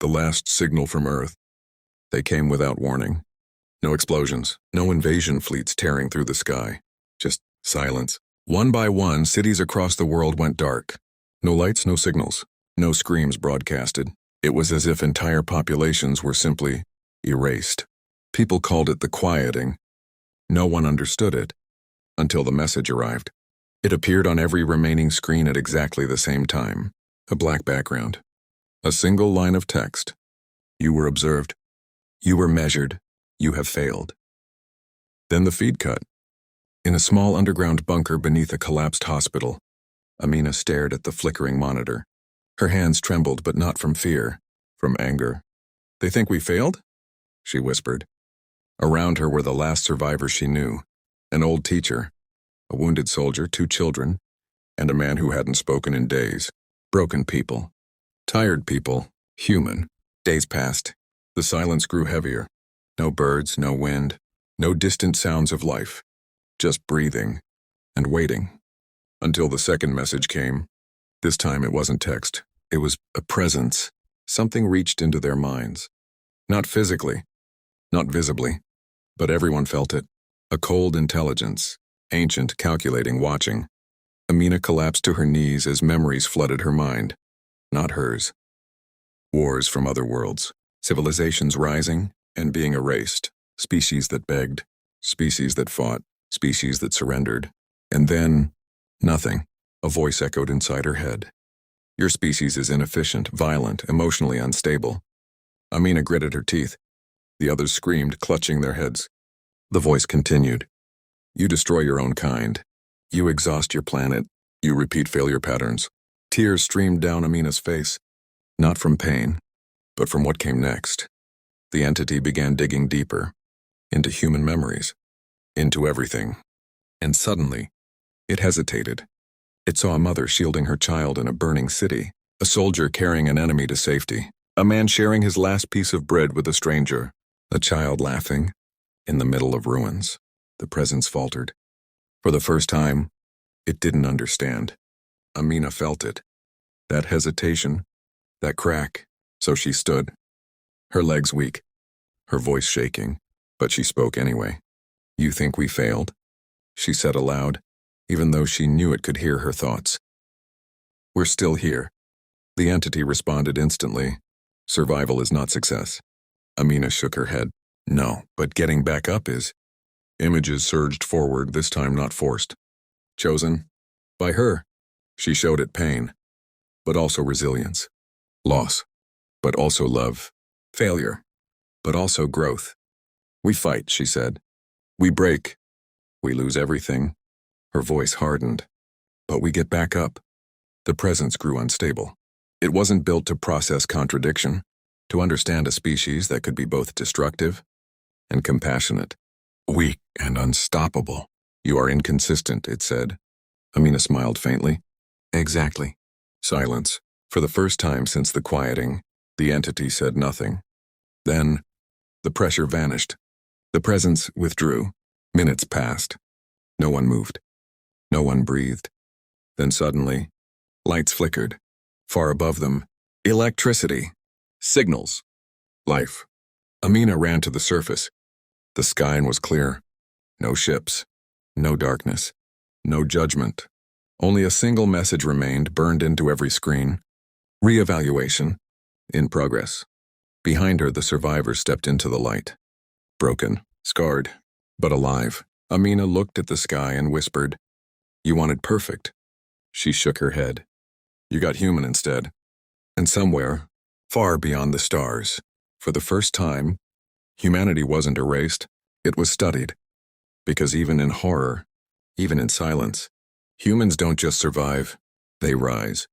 the last signal from Earth. They came without warning. No explosions, no invasion fleets tearing through the sky. Just silence. One by one, cities across the world went dark. No lights, no signals, no screams broadcasted. It was as if entire populations were simply erased. People called it the quieting. No one understood it until the message arrived. It appeared on every remaining screen at exactly the same time. A black background. A single line of text. You were observed. You were measured. You have failed. Then the feed cut. In a small underground bunker beneath a collapsed hospital, Amina stared at the flickering monitor. Her hands trembled, but not from fear, from anger. "They think we failed?" she whispered. Around her were the last survivors she knew. An old teacher, a wounded soldier, 2 children, and a man who hadn't spoken in days. Broken people. Tired people. Human. Days passed. The silence grew heavier. No birds, no wind, no distant sounds of life. Just breathing and waiting. Until the second message came. This time it wasn't text. It was a presence. Something reached into their minds. Not physically, not visibly, but everyone felt it. A cold intelligence, ancient, calculating, watching. Amina collapsed to her knees as memories flooded her mind. Not hers. Wars from other worlds. Civilizations rising and being erased. Species that begged. Species that fought. Species that surrendered. And then, nothing. A voice echoed inside her head. Your species is inefficient, violent, emotionally unstable. Amina gritted her teeth. The others screamed, clutching their heads. The voice continued. You destroy your own kind. You exhaust your planet. You repeat failure patterns. Tears streamed down Amina's face. Not from pain, but from what came next. The entity began digging deeper. Into human memories. Into everything. And suddenly, it hesitated. It saw a mother shielding her child in a burning city. A soldier carrying an enemy to safety. A man sharing his last piece of bread with a stranger. A child laughing. In the middle of ruins. The presence faltered. For the first time, it didn't understand. Amina felt it. That hesitation. That crack. So she stood. Her legs weak. Her voice shaking. But she spoke anyway. You think we failed? She said aloud, even though she knew it could hear her thoughts. We're still here. The entity responded instantly. Survival is not success. Amina shook her head. No, but getting back up is. Images surged forward, this time not forced. Chosen. By her. She showed it pain. But also resilience. Loss. But also love. Failure. But also growth. We fight, she said. We break. We lose everything. Her voice hardened. But we get back up. The presence grew unstable. It wasn't built to process contradiction, to understand a species that could be both destructive and compassionate. Weak and unstoppable. You are inconsistent, it said. Amina smiled faintly. Exactly. Silence. For the first time since the quieting, the entity said nothing. Then, the pressure vanished. The presence withdrew. Minutes passed. No one moved. No one breathed. Then suddenly, lights flickered. Far above them, electricity. Signals. Life. Amina ran to the surface. The sky was clear. No ships. No darkness. No judgment. Only a single message remained, burned into every screen. Re-evaluation. In progress. Behind her, the survivors stepped into the light. Broken, scarred, but alive. Amina looked at the sky and whispered, You wanted perfect. She shook her head. You got human instead. And somewhere, far beyond the stars, for the first time, humanity wasn't erased, it was studied. Because even in horror, even in silence, humans don't just survive, they rise.